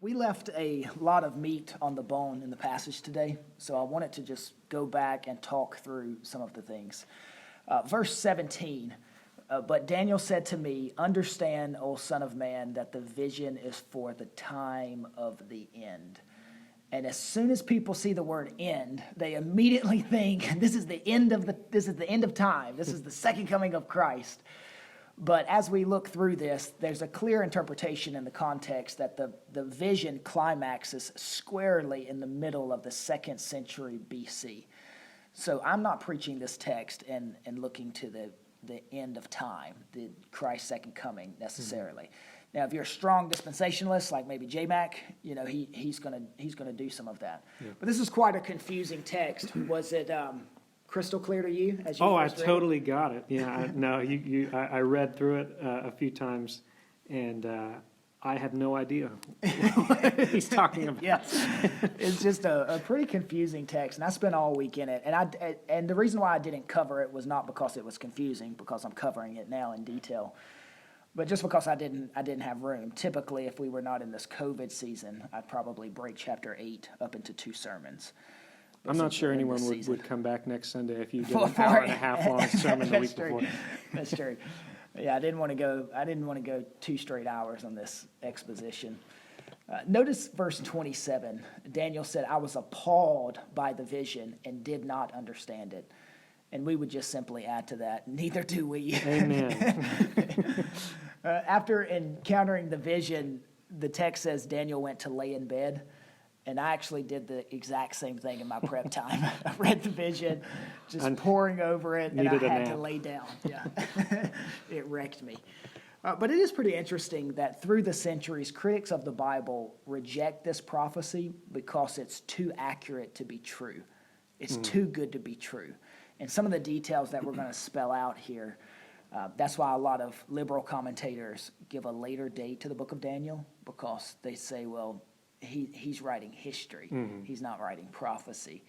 We left a lot of meat on the bone in the passage today, so I wanted to just go back and talk through some of the things. Verse 17, but Daniel said to me, understand, O son of man, that the vision is for the time of the end. And as soon as people see the word end, they immediately think this is the end of time. This is the second coming of Christ. But as we look through this, there's a clear interpretation in the context that the vision climaxes squarely in the middle of the 2nd century BC. So I'm not preaching this text and looking to the end of time, the Christ's second coming necessarily. Mm-hmm. Now, if you're a strong dispensationalist like maybe J-Mac, he's gonna do some of that. Yeah. But this is quite a confusing text. Was it crystal clear to you as you I totally got it. Yeah, I read through it a few times, and I had no idea what he's talking about. Yes, it's just a pretty confusing text, and I spent all week in it. And the reason why I didn't cover it was not because it was confusing, because I'm covering it now in detail, but just because I didn't have room. Typically, if we were not in this COVID season, I'd probably break chapter 8 up into 2 sermons. I'm not sure anyone would come back next Sunday if you did an hour and a half long sermon the week before. That's true. Yeah, I didn't want to go 2 straight hours on this exposition. Notice verse 27. Daniel said, I was appalled by the vision and did not understand it. And we would just simply add to that, neither do we. Amen. After encountering the vision, the text says Daniel went to lay in bed. And I actually did the exact same thing in my prep time. I read the vision, just poring over it, and I had to lay down. Yeah, it wrecked me. But it is pretty interesting that through the centuries, critics of the Bible reject this prophecy because it's too accurate to be true. It's too good to be true. And some of the details that we're going to spell out here, that's why a lot of liberal commentators give a later date to the book of Daniel, because they say, well, he's writing history. Mm-hmm. He's not writing prophecy.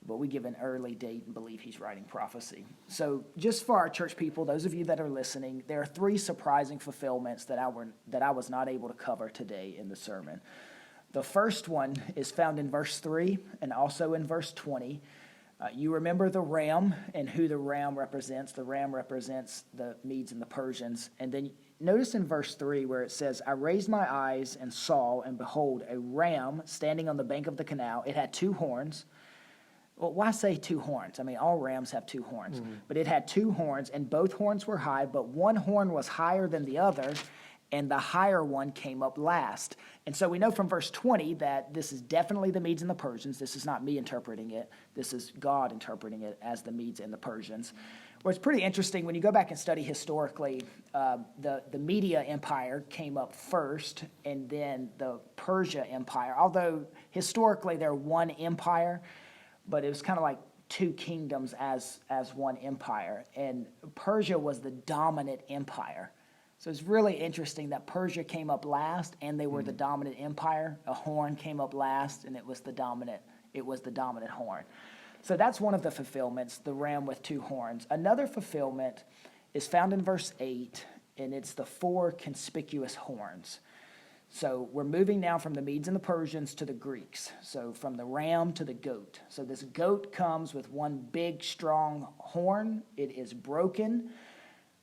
But we give an early date and believe he's writing prophecy. So just for our church people, those of you that are listening, there are 3 surprising fulfillments that I was not able to cover today in the sermon. The first one is found in verse 3 and also in verse 20. You remember the ram and who the ram represents. The ram represents the Medes and the Persians. And then notice in verse 3 where it says, I raised my eyes and saw, and behold, a ram standing on the bank of the canal. It had 2 horns. Well, why say 2 horns? I mean, all rams have 2 horns. Mm-hmm. But it had 2 horns, and both horns were high, but one horn was higher than the other, and the higher one came up last. And so we know from verse 20 that this is definitely the Medes and the Persians. This is not me interpreting it. This is God interpreting it as the Medes and the Persians. Well, it's pretty interesting when you go back and study historically, the Media Empire came up first, and then the Persia Empire. Although historically they're one empire, but it was kind of like 2 kingdoms as one empire. And Persia was the dominant empire. So it's really interesting that Persia came up last, and they were the dominant empire. A horn came up last, and it was the dominant horn. So that's one of the fulfillments, the ram with 2 horns. Another fulfillment is found in verse 8, and it's the 4 conspicuous horns. So we're moving now from the Medes and the Persians to the Greeks. So from the ram to the goat. So this goat comes with one big, strong horn. It is broken.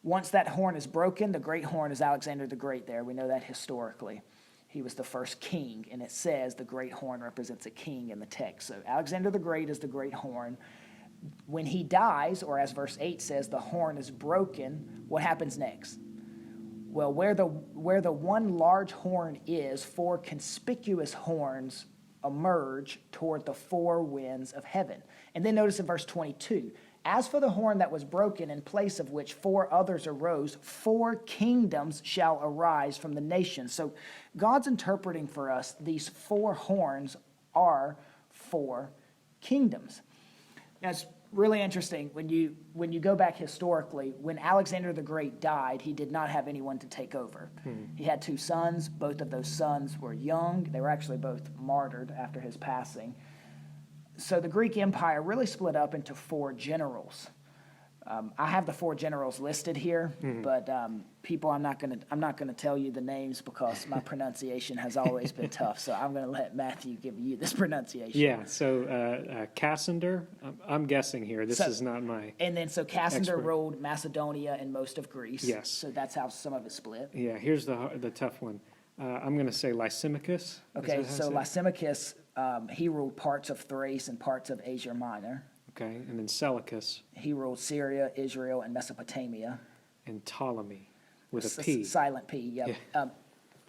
Once that horn is broken, the great horn is Alexander the Great there. We know that historically. He was the first king, and it says the great horn represents a king in the text. So Alexander the Great is the great horn. When he dies, or as verse 8 says, the horn is broken, what happens next? Well, where the one large horn is, 4 conspicuous horns emerge toward the 4 winds of heaven. And then notice in verse 22, as for the horn that was broken, in place of which 4 others arose, 4 kingdoms shall arise from the nations. So God's interpreting for us these 4 horns are 4 kingdoms. Now it's really interesting when you go back historically. When Alexander the Great died, he did not have anyone to take over. He had 2 sons. Both of those sons were young. They were actually both martyred after his passing. So the Greek Empire really split up into 4 generals. I have the 4 generals listed here, but people, I'm not gonna tell you the names because my pronunciation has always been tough. So I'm gonna let Matthew give you this pronunciation. Yeah, so Cassander, I'm guessing here, this So- is not my, And then so Cassander Expert. ruled Macedonia and most of Greece. Yes. So that's how some of it split. yeah, here's the tough one. I'm going to say Lysimachus. Is Okay, that how I so say it? Lysimachus, he ruled parts of Thrace and parts of Asia Minor. Okay, and then Seleucus He ruled Syria, Israel, and Mesopotamia. and Ptolemy with a P. Silent P, yep.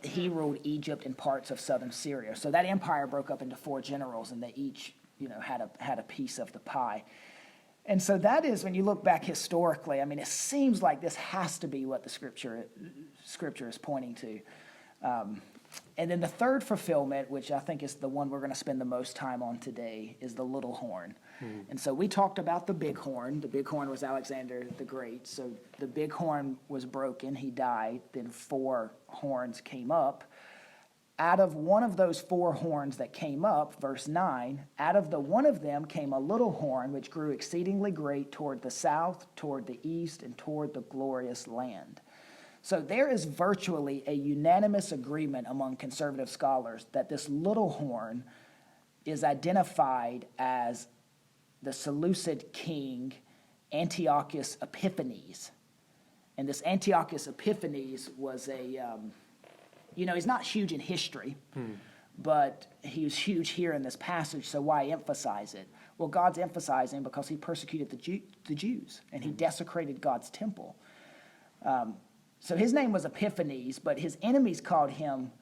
He ruled Egypt and parts of southern Syria. So that empire broke up into 4 generals, and they each, had a piece of the pie. And so that is, when you look back historically, I mean, it seems like this has to be what the scripture is pointing to. And then the third fulfillment, which I think is the one we're going to spend the most time on today, is the little horn. And so we talked about the big horn. The big horn was Alexander the Great. So the big horn was broken. He died. Then 4 horns came up. Out of one of those 4 horns that came up, verse 9, out of the one of them came a little horn which grew exceedingly great toward the south, toward the east, and toward the glorious land. So there is virtually a unanimous agreement among conservative scholars that this little horn is identified as the Seleucid king Antiochus Epiphanes. And this Antiochus Epiphanes was he's not huge in history, but he was huge here in this passage, so why emphasize it? Well, God's emphasizing because he persecuted the Jews, and he desecrated God's temple. So his name was Epiphanes, but his enemies called him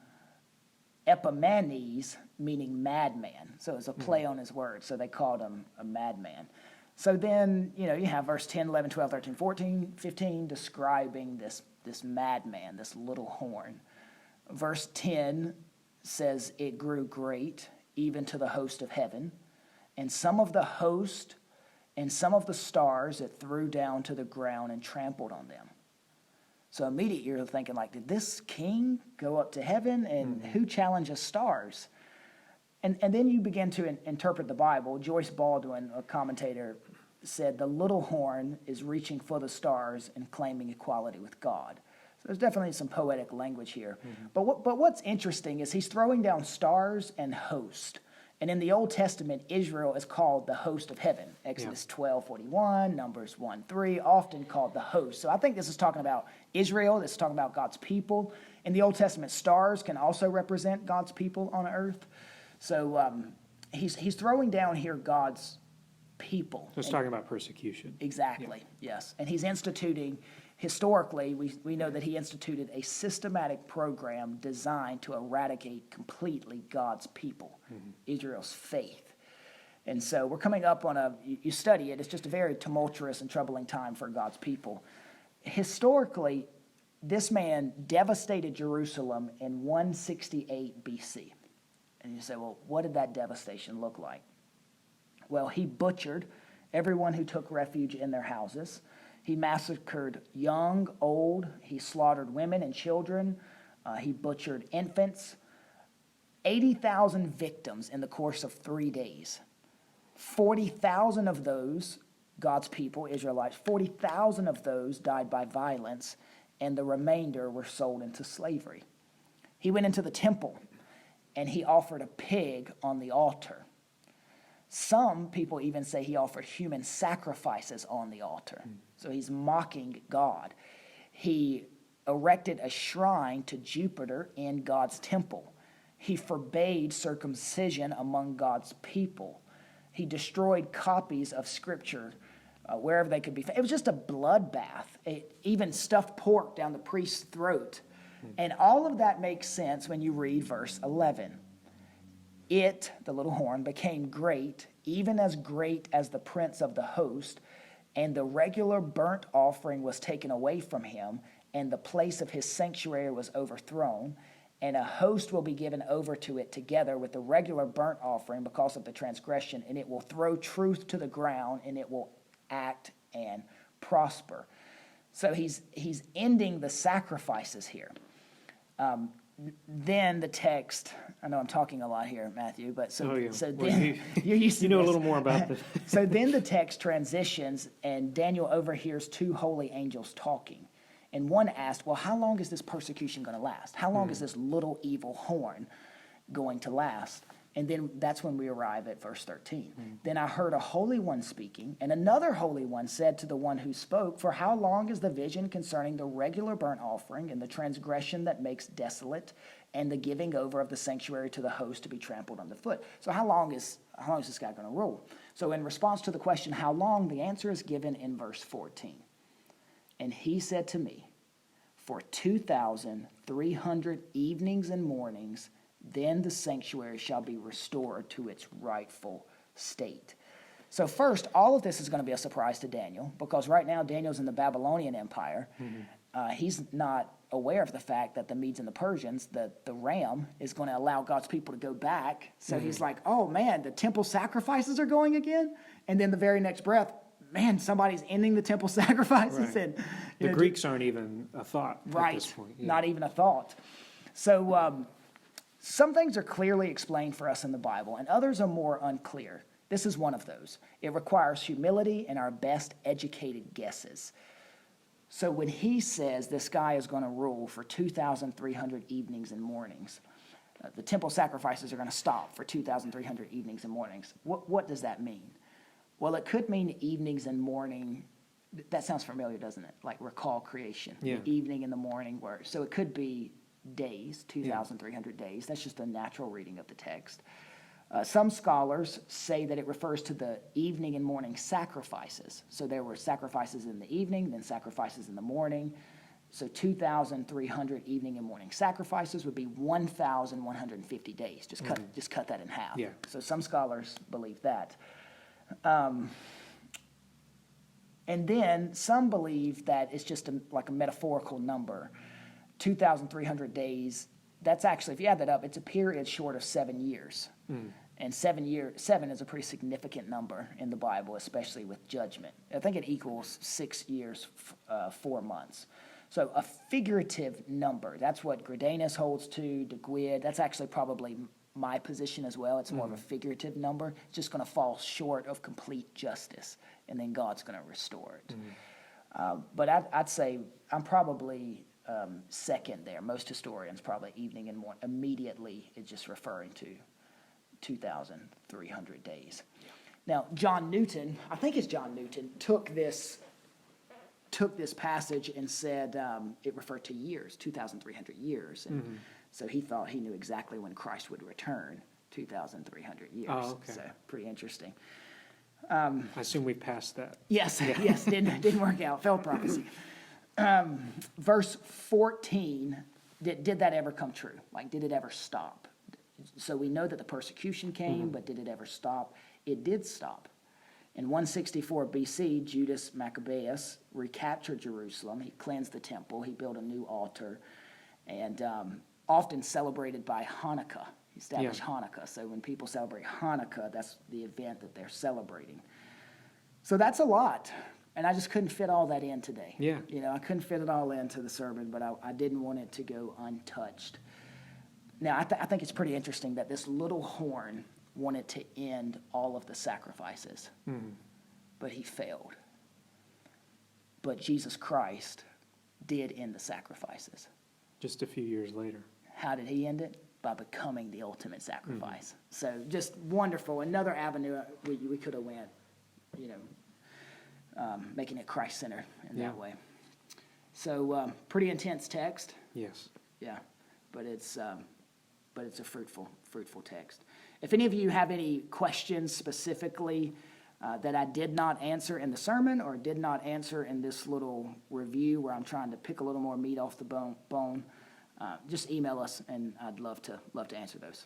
Epimanes, meaning madman. So it's a play on his words, so they called him a madman. So then, you have verse 10, 11, 12, 13, 14, 15, describing this madman, this little horn. Verse 10 says, it grew great, even to the host of heaven. And some of the host and some of the stars it threw down to the ground and trampled on them. So immediately you're thinking, like, did this king go up to heaven? And who challenges stars? And then you begin to interpret the Bible. Joyce Baldwin, a commentator, said the little horn is reaching for the stars and claiming equality with God. So there's definitely some poetic language here. But what's interesting is he's throwing down stars and host. And in the Old Testament, Israel is called the host of heaven. Exodus 12:41, Numbers 1:3, often called the host. So I think this is talking about Israel. This is talking about God's people. In the Old Testament, stars can also represent God's people on earth. So he's throwing down here God's people. So it's talking about persecution. Exactly, yes. And he's instituting, historically, we know that he instituted a systematic program designed to eradicate completely God's people, Israel's faith. And so we're coming up on you study it, it's just a very tumultuous and troubling time for God's people. Historically, this man devastated Jerusalem in 168 BC. And you say, well, what did that devastation look like? Well, he butchered everyone who took refuge in their houses. He massacred young, old. He slaughtered women and children. He butchered infants. 80,000 victims in the course of 3 days. 40,000 of those, God's people, Israelites, 40,000 of those died by violence, and the remainder were sold into slavery. He went into the temple, and he offered a pig on the altar. Some people even say he offered human sacrifices on the altar. So he's mocking God. He erected a shrine to Jupiter in God's temple. He forbade circumcision among God's people. He destroyed copies of Scripture wherever they could be found. It was just a bloodbath. It even stuffed pork down the priest's throat. And all of that makes sense when you read verse 11. It, the little horn, became great, even as great as the prince of the host, and the regular burnt offering was taken away from him, and the place of his sanctuary was overthrown, and a host will be given over to it together with the regular burnt offering because of the transgression, and it will throw truth to the ground, and it will act and prosper. So he's ending the sacrifices here. then the text, I know I'm talking a lot here, Matthew, but so, Oh, yeah. so Well, then, you're used to You know a this. little more about this. So then the text transitions, and Daniel overhears two holy angels talking. And one asked, well, how long is this persecution going to last? How long is this little evil horn going to last? And then that's when we arrive at verse 13. Then I heard a holy one speaking, and another holy one said to the one who spoke, for how long is the vision concerning the regular burnt offering and the transgression that makes desolate and the giving over of the sanctuary to the host to be trampled underfoot? So how long is this guy going to rule? So in response to the question, how long, the answer is given in verse 14. And he said to me, for 2,300 evenings and mornings, then the sanctuary shall be restored to its rightful state. So first, all of this is going to be a surprise to Daniel, because right now Daniel's in the Babylonian Empire. He's not aware of the fact that the Medes and the Persians, the ram, is going to allow God's people to go back. So he's like, oh man, the temple sacrifices are going again? And then the very next breath, man, somebody's ending the temple sacrifices. Right. And The Greeks aren't even a thought at this point. Yeah. Not even a thought. So some things are clearly explained for us in the Bible, and others are more unclear. This is one of those. It requires humility and our best educated guesses. So when he says this guy is going to rule for 2,300 evenings and mornings, the temple sacrifices are going to stop for 2,300 evenings and mornings. What does that mean? Well, it could mean evenings and morning. That sounds familiar, doesn't it? Like recall creation, Yeah. the evening and the morning word. So it could be days, 2,300 days. That's just a natural reading of the text. Some scholars say that it refers to the evening and morning sacrifices. So there were sacrifices in the evening, then sacrifices in the morning. So 2,300 evening and morning sacrifices would be 1,150 days. Just cut that in half. Yeah. So some scholars believe that. And then some believe that it's just like a metaphorical number. 2,300 days, that's actually, if you add that up, it's a period short of 7 years. And 7 is a pretty significant number in the Bible, especially with judgment. I think it equals 6 years, 4 months. So a figurative number, that's what Greidanus holds to, De Guid, that's actually probably my position as well. It's more of a figurative number. It's just going to fall short of complete justice, and then God's going to restore it. But I'd say I'm probably second there. Most historians probably evening and morning. Immediately, it's just referring to 2,300 days. Now, John Newton, I think it's John Newton, took this passage and said it referred to years, 2,300 years. And so he thought he knew exactly when Christ would return, 2,300 years. Oh, okay. So pretty interesting. I assume we passed that. Yes, yes, didn't work out. Failed prophecy. Verse 14, did that ever come true? Like, did it ever stop? So we know that the persecution came, but did it ever stop? It did stop. In 164 BC, Judas Maccabeus recaptured Jerusalem. He cleansed the temple. He built a new altar, and often celebrated by Hanukkah. He established Hanukkah. So when people celebrate Hanukkah, that's the event that they're celebrating. So that's a lot. And I just couldn't fit all that in today. Yeah. You know, I couldn't fit it all into the sermon, but I didn't want it to go untouched. Now, I think it's pretty interesting that this little horn wanted to end all of the sacrifices, but he failed. But Jesus Christ did end the sacrifices. Just a few years later. How did he end it? By becoming the ultimate sacrifice. So just wonderful. Another avenue we could have went, you know, making it Christ-centered in that way. So pretty intense text. Yes. Yeah, but it's a fruitful text. If any of you have any questions specifically that I did not answer in the sermon or did not answer in this little review where I'm trying to pick a little more meat off the bone, just email us, and I'd love to answer those.